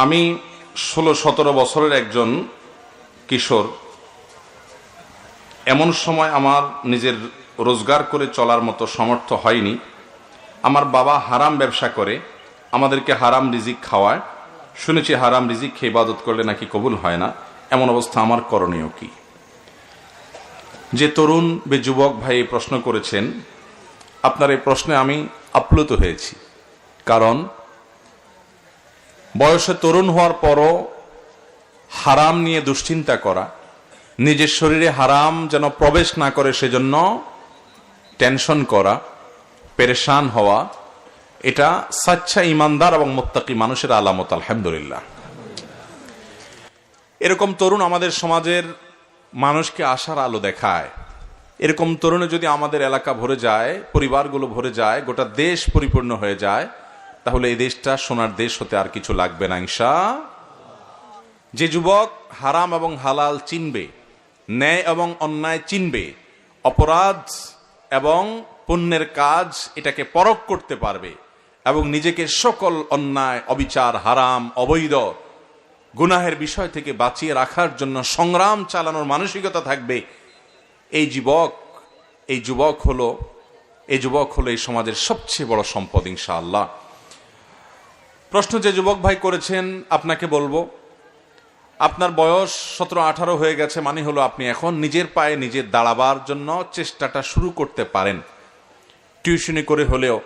আমি 16-17 বছরের একজন কিশোর। এমন সময় আমার নিজের রোজগার করে চলার মতো সামর্থ্য হয়নি। আমার বাবা হারাম ব্যবসা করে, আমাদেরকে হারাম রিজিক খাওয়ায়। শুনেছি হারাম রিজিক খেয়ে ইবাদত করলে নাকি কবুল হয় না। এমন অবস্থা আমার করণীয় কি? যে তরুণ বে যুবক ভাই এই প্রশ্ন করেছেন, আপনার এই প্রশ্নে আমি আপ্লুত হয়েছি। কারণ বয়সে তরুণ হওয়ার পরও হারাম নিয়ে দুশ্চিন্তা করা, নিজের শরীরে হারাম যেন প্রবেশ না করে সেজন্য টেনশন করা, পেরেশান হওয়া, এটা সাচ্চা ইমানদার এবং মুত্তাকি মানুষের আলামত। আলহামদুলিল্লাহ, এরকম তরুণ আমাদের সমাজের মানুষকে আশার আলো দেখায়। এরকম তরুণে যদি আমাদের এলাকা ভরে যায়, পরিবারগুলো ভরে যায়, গোটা দেশ পরিপূর্ণ হয়ে যায়, তাহলে এই দেশটা সোনার দেশ হতে আর কিছু লাগবে না ইনশাআল্লাহ। যে যুবক হারাম এবং হালাল চিনবে, ন্যায় এবং অন্যায় চিনবে, অপরাধ এবং পুণ্যের কাজ এটাকে পরখ করতে পারবে এবং নিজেকে সকল অন্যায়, অবিচার, হারাম, অবৈধ, গুনাহের বিষয় থেকে বাঁচিয়ে রাখার জন্য সংগ্রাম চালানোর মানসিকতা থাকবে, এই যুবক হলো এই সমাজের সবচেয়ে বড় সম্পদ ইনশাআল্লাহ। প্রশ্ন যে যুবক ভাই করেছেন, আপনাকে বলবো, আপনার বয়স 17-18 হয়ে গেছে, মানে হলো আপনি এখন নিজের পায়ে নিজে দাঁড়াবার জন্য চেষ্টাটা শুরু করতে পারেন। টিউশনি করে হলেও,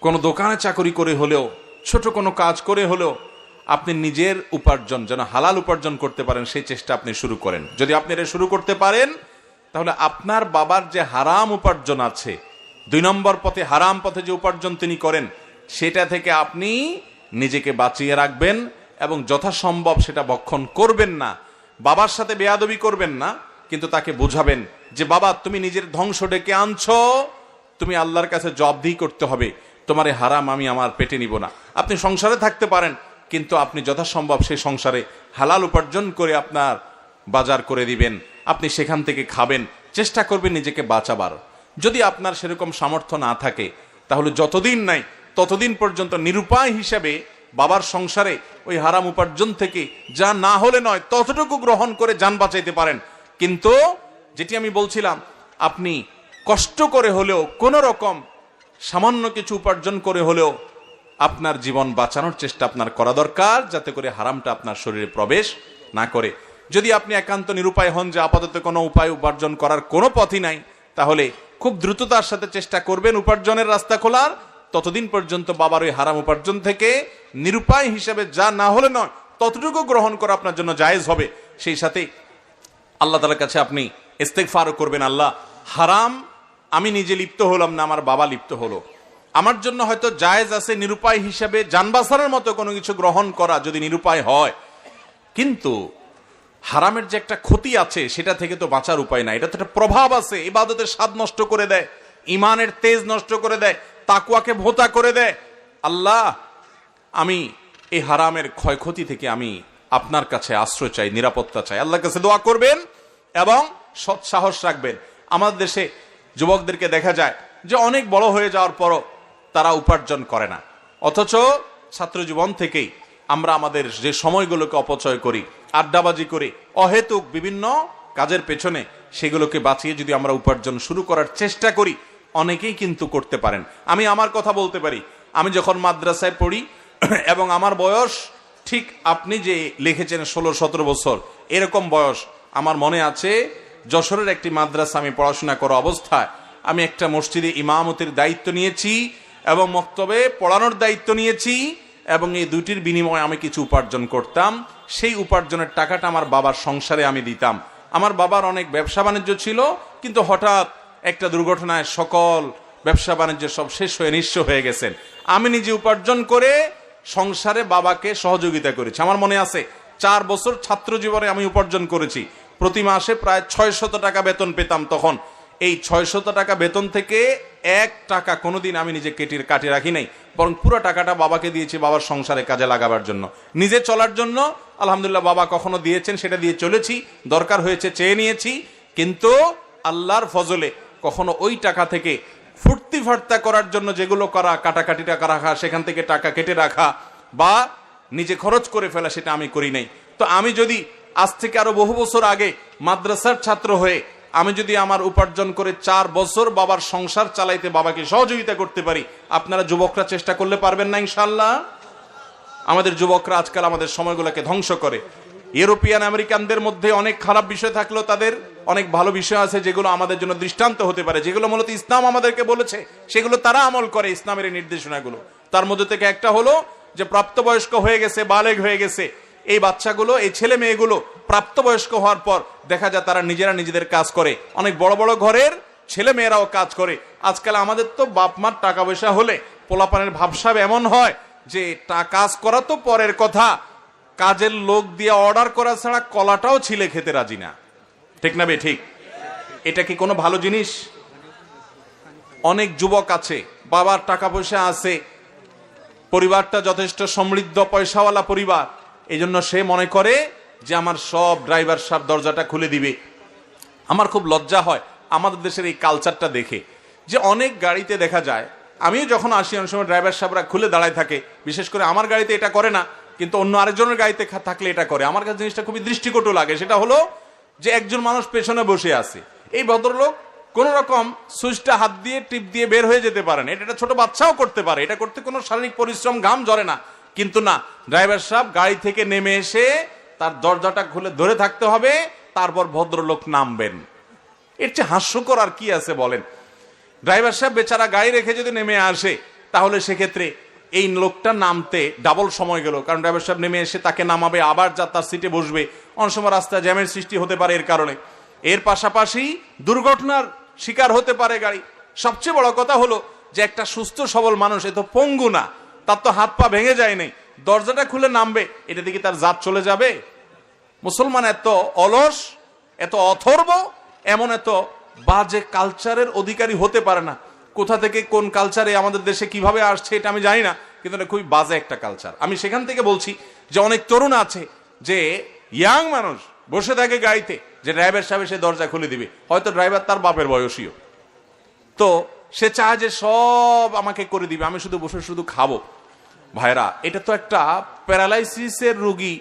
কোনো দোকানে চাকরি করে হলেও, ছোট কোনো কাজ করে হলেও আপনি নিজের উপার্জন যেন হালাল উপার্জন করতে পারেন, সেই চেষ্টা আপনি শুরু করেন। যদি আপনি এটা শুরু করতে পারেন, তাহলে আপনার বাবার যে হারাম উপার্জন আছে, 2 নম্বর পথে, হারাম পথে যে উপার্জন তিনি করেন, সেটা থেকে আপনি নিজেকে বাঁচিয়ে রাখবেন এবং যথাসম্ভব সেটা ভক্ষণ করবেন না। বাবার সাথে বেয়াদবি করবেন না, কিন্তু তাকে বোঝাবেন যে বাবা, তুমি নিজের ধ্বংস ডেকে আনছো, তুমি আল্লাহর কাছে জবাবদিহি করতে হবে, তোমার এই হারাম আমি আমার পেটে নিব না। আপনি সংসারে থাকতে পারেন, কিন্তু আপনি যথাসম্ভব সেই সংসারে হালাল উপার্জন করে আপনার বাজার করে দিবেন, আপনি সেখান থেকে খাবেন, চেষ্টা করবেন নিজেকে বাঁচাবার। যদি আপনার সেরকম সামর্থ্য না থাকে, তাহলে যতদিন নাই ততদিন পর্যন্ত নিরুপায় হিসেবে বাবার সংসারে ওই হারাম উপার্জন থেকে যা না হলে নয় ততটুকু গ্রহণ করে যান বাঁচাইতে পারেন। কিন্তু যেটি আমি বলছিলাম, আপনি কষ্ট করে হলেও, কোন রকম সামান্য কিছু উপার্জন করে হলেও আপনার জীবন বাঁচানোর চেষ্টা আপনার করা দরকার, যাতে করে হারামটা আপনার শরীরে প্রবেশ না করে। যদি আপনি একান্ত নিরুপায় হন যে আপাতত কোনো উপায় উপার্জন করার কোনো পথই নাই, তাহলে খুব দ্রুততার সাথে চেষ্টা করবেন উপার্জনের রাস্তা খোলার। ততদিন পর্যন্ত বাবার ওই হারাম উপার্জন থেকে নিরুপায় হিসেবে যা না হলে নয় ততটুকু গ্রহণ করা আপনার জন্য জায়েজ হবে। সেই সাথে আল্লাহ তাআলার কাছে আপনি ইস্তেগফারও করবেন, আল্লাহ, হারাম আমি নিজে লিপ্ত হলাম না, আমার বাবা লিপ্ত হলো, আমার জন্য হয়তো জায়েজ আছে নিরুপায় হিসেবে জান বাঁচানোর মতো কোনো কিছু গ্রহণ করা, যদি নিরুপায় হয়, কিন্তু হারামের যে একটা ক্ষতি আছে সেটা থেকে তো বাঁচার উপায় নাই। এটা তো একটা প্রভাব আছে, ইবাদতের স্বাদ নষ্ট করে দেয়, ইমানের তেজ নষ্ট করে দেয়, তাকওয়াকে ভোঁতা করে দেয়। আল্লাহ, আমি এই হারামের ক্ষয়ক্ষতি থেকে আমি আপনার কাছে আশ্রয় চাই, নিরাপত্তা চাই। আল্লাহর কাছে দোয়া করবেন এবং সৎ সাহস রাখবেন। আমাদের দেশে যুবকদেরকে দেখা যায় যে অনেক বড় হয়ে যাওয়ার পরও তারা উপার্জন করে না, অথচ ছাত্র জীবন থেকেই আমরা আমাদের যে সময়গুলোকে অপচয় করি, আড্ডাবাজি করি, অহেতুক বিভিন্ন কাজের পেছনে, সেগুলোকে বাঁচিয়ে যদি আমরা উপার্জন শুরু করার চেষ্টা করি, অনেকেই কিন্তু করতে পারেন। আমি আমার কথা বলতে পারি, আমি যখন মাদ্রাসায় পড়ি এবং আমার বয়স ঠিক আপনি যে লিখেছেন 16-17 বছর, এরকম বয়স আমার মনে আছে। যশোরের একটি মাদ্রাসা আমি পড়াশোনা করা অবস্থায় আমি একটা মসজিদে ইমামতির দায়িত্ব নিয়েছি এবং মক্তবে পড়ানোর দায়িত্ব নিয়েছি, এবং এই দুটির বিনিময়ে আমি কিছু উপার্জন করতাম। সেই উপার্জনের টাকাটা আমার বাবার সংসারে আমি দিতাম। আমার বাবার অনেক ব্যবসা বাণিজ্য ছিল, কিন্তু হঠাৎ একটা দুর্ঘটনায় সকল ব্যবসা বাণিজ্য সব শেষ হয়ে নিঃস্ব হয়ে গেছেন। আমি নিজে উপার্জন করে সংসারে বাবাকে সহযোগিতা করেছি। আমার মনে আছে 4 বছর ছাত্র জীবনে আমি উপার্জন করেছি। প্রতি মাসে প্রায় 600 টাকা বেতন পেতাম। তখন এই 600 টাকা বেতন থেকে 1 টাকা কোনোদিন আমি নিজে কাটে রাখি নাই, বরং পুরো টাকাটা বাবাকে দিয়েছি বাবার সংসারে কাজে লাগাবার জন্য, নিজে চলার জন্য। আলহামদুলিল্লাহ, বাবা কখনো দিয়েছেন সেটা দিয়ে চলেছি, দরকার হয়েছে চেয়ে নিয়েছি, কিন্তু আল্লাহর ফজলে কখনো ওই টাকা থেকে ফুর্তি ফার্তা করার জন্য যেগুলো করা, কাটাকাটি টাকা রাখা, সেখান থেকে টাকা কেটে রাখা, বা নিজে খরচ করে ফেলা, সেটা আমি করি নাই। তো আমি যদি আজ থেকে আরো বহু বছর আগে মাদ্রাসার ছাত্র হয়ে আমি যদি আমার উপার্জন করে 4 বছর বাবার সংসার চালাইতে বাবাকে সহযোগিতা করতে পারি, আপনারা যুবকরা চেষ্টা করলে পারবেন না ইনশাআল্লাহ? আমাদের যুবকরা আজকাল আমাদের সময়গুলোকে ধ্বংস করে। ইউরোপিয়ান আমেরিকানদের মধ্যে অনেক খারাপ বিষয় থাকলেও তাদের অনেক ভালো বিষয় আছে যেগুলো আমাদের জন্য দৃষ্টান্ত হতে পারে, যেগুলো মূলত ইসলাম আমাদেরকে বলেছে, সেগুলো তারা আমল করে, ইসলামের এই নির্দেশনাগুলো। তার মধ্যে থেকে একটা হলো যে প্রাপ্তবয়স্ক হয়ে গেছে, বালেগ হয়ে গেছে এই বাচ্চাগুলো, এই ছেলে মেয়েগুলো প্রাপ্তবয়স্ক হওয়ার পর দেখা যায় তারা নিজেরা নিজেদের কাজ করে। অনেক বড় বড় ঘরের ছেলে মেয়েরাও কাজ করে। আজকাল আমাদের তো বাপ মার টাকা পয়সা হলে পোলাপানের ভাবসাব এমন হয় যে কাজ করা তো পরের কথা, কাজের লোক দিয়ে অর্ডার করা ছাড়া কলাটাও ছিলে খেতে রাজি না। ঠিক না বে ঠিক? এটা কি কোনো ভালো জিনিস? অনেক যুবক আছে, বাবার টাকা পয়সা আছে, পরিবারটা যথেষ্ট সমৃদ্ধ পয়সাওয়ালা পরিবার, এই জন্য সে মনে করে যে আমার সব ড্রাইভার সাহেব দরজাটা খুলে দিবে। আমার খুব লজ্জা হয় আমাদের দেশের এই কালচারটা দেখে, যে অনেক গাড়িতে দেখা যায়, আমিও যখন আসি অনেক সময় ড্রাইভার সাহেবরা খুলে দাঁড়ায় থাকে, বিশেষ করে আমার গাড়িতে এটা করে না, কিন্তু অন্য আরেকজনের গাড়িতে থাকলে এটা করে। আমার কাছে জিনিসটা খুবই দৃষ্টিকটু লাগে। সেটা হলো যে একজন মানুষ পেছনে বসে আছে, এই ভদ্রলোক কোন রকম সুইচটা হাত দিয়ে টিপ দিয়ে বের হয়ে যেতে পারেন, এটা ছোট বাচ্চাও করতে পারে, এটা করতে কোনো শারীরিক পরিশ্রম, ঘাম ঝরে না। কিন্তু না, ড্রাইভার সাহেব গাড়ি থেকে নেমে এসে তার দরজাটা খুলে ধরে থাকতে হবে, তারপর ভদ্রলোক নামবেন। এর চেয়ে হাস্যকর আর কি আছে বলেন? ড্রাইভার সাহেব বেচারা গাড়ি রেখে যদি নেমে আসে, তাহলে সেক্ষেত্রে এই লোকটা নামতে ডাবল সময় গেল, কারণ ড্রাইভার সাহেব নেমে এসে তাকে নামাবে, আবার যা তার সিটে বসবে, অনেক সময় রাস্তায় জ্যামের সৃষ্টি হতে পারে এর কারণে। এর পাশাপাশি দুর্ঘটনার শিকার হতে পারে গাড়ি। সবচেয়ে বড় কথা হলো যে একটা সুস্থ সবল মানুষ, এ তো পঙ্গু না, তার তো হাত পা ভেঙে যায় নাই, দরজাটা খুলে নামবে, এটা দিকে তার জাত চলে যাবে? মুসলমান এত অলস, এত অথর্ব, এমন এত বাজে কালচারের অধিকারী হতে পারে না। কোথা থেকে কোন কালচারে আমাদের দেশে কিভাবে আসছে এটা আমি জানি না, কিন্তু এটা খুবই বাজে একটা কালচার। আমি সেখান থেকে বলছি যে অনেক তরুণ আছে যে ইয়াং মানুষ বসে থাকে গাড়িতে, যে ড্রাইভার সাহেব সে দরজা খুলে দিবে, হয়তো ড্রাইভার তার বাপের বয়সীও, তো সে চায় যে সব আমাকে করে দিবে, আমি শুধু বসে শুধু খাবো। ভাইরা, এটা তো একটা প্যারালাইসিসের রোগী,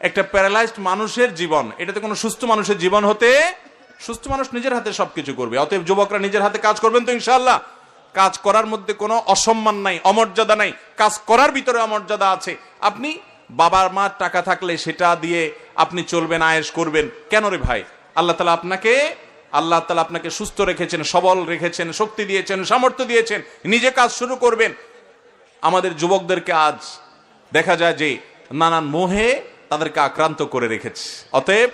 একটা প্যারালাইজড মানুষের জীবন। এটা তো কোনো সুস্থ মানুষের জীবন হতে, সুস্থ মানুষ নিজের হাতে সবকিছু করবে। অতএব যুবকরা নিজের হাতে কাজ করবেন তো ইনশাআল্লাহ। কাজ করার মধ্যে কোনো অসম্মান নাই, অমর্যাদা নাই, কাজ করার ভিতরে অমর্যাদা আছে। আপনি বাবার মার টাকা থাকলে সেটা দিয়ে আপনি চলবেন, আয়েশ করবেন কেন রে ভাই? আল্লাহ তাআলা আপনাকে সুস্থ রেখেছেন, সবল রেখেছেন, শক্তি দিয়েছেন, সামর্থ্য দিয়েছেন, নিজে কাজ শুরু করবেন। আমাদের যুবকদেরকে আজ দেখা যায় যে নানান মোহে তাদেরকে আক্রান্ত করে রেখেছে। অতএব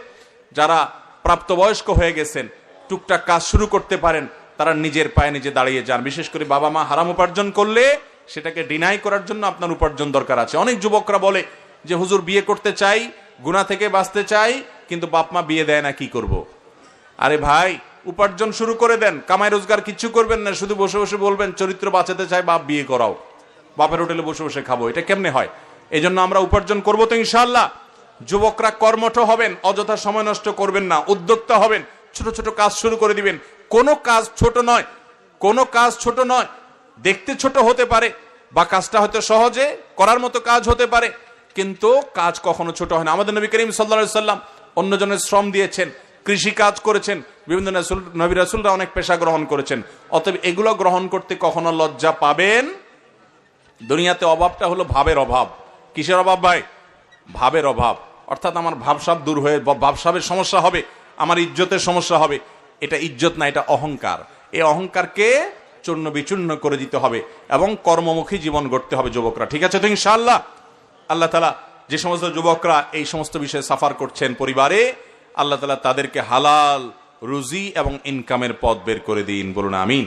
যারা প্রাপ্তবয়স্ক হয়ে গেছেন, টুকটাক কাজ শুরু করতে পারেন, তারা নিজের পায়ে নিজে দাঁড়িয়ে যান। বিশেষ করে বাবা মা হারাম উপার্জন করলে সেটাকে ডিনাই করার জন্য আপনার উপার্জন দরকার আছে। অনেক যুবকরা বলে যে হুজুর বিয়ে করতে চাই, গুনাহ থেকে বাঁচতে চাই, কিন্তু বাপ মা বিয়ে দেয় না, কি করব? আরে ভাই, উপার্জন শুরু করে দেন, কামাই রোজগার কিচ্ছু করবেন না, শুধু বসে বসে বলবেন চরিত্র বাঁচাতে চাই, বাপ বিয়ে করাও, বাপের হোটেলে বসে বসে খাবো, এটা কেমনে হয়? এই জন্য আমরা উপার্জন করবো তো ইনশাআল্লাহ। যুবকরা কর্মঠ হবেন, অযথা সময় নষ্ট করবেন না, উদ্যোক্তা হবেন, ছোট ছোট কাজ শুরু করে দিবেন। কোনো কাজ ছোট নয়, কোনো কাজ ছোট নয়। দেখতে ছোট হতে পারে বা কাজটা হয়তো সহজে করার মতো কাজ হতে পারে, কিন্তু কাজ কখনো ছোট হয় না। আমাদের নবী করিম সাল্লাল্লাহু আলাইহি সাল্লাম অন্যজনের শ্রম দিয়েছেন, কৃষি কাজ করেছেন, বিভিন্ন নবী রাসূলরা অনেক পেশা গ্রহণ করেছেন। অতএব এগুলো গ্রহণ করতে কখনো লজ্জা পাবেন। দুনিয়াতে অভাবটা হলো ভাবের অভাব। কিসের অভাব ভাই? ভাবের অভাব। অর্থাৎ আমার ভাবসাব দূর হয়ে, ভাবসাবের সমস্যা হবে, আমার ইজ্জতের সমস্যা হবে। এটা ইজ্জত না, এটা অহংকার। এই অহংকারকে চূর্ণ বিচূর্ণ করে দিতে হবে এবং কর্মমুখী জীবন গড়তে হবে যুবকরা। ঠিক আছে তো ইনশাআল্লাহ? আল্লাহ তাআলা যে সমস্ত যুবকরা এই সমস্ত বিষয়ে সাফার করছেন পরিবারে, আল্লাহ তাআলা তাদেরকে হালাল রুজি এবং ইনকামের পথ বের করে দিন, বলুন আমিন।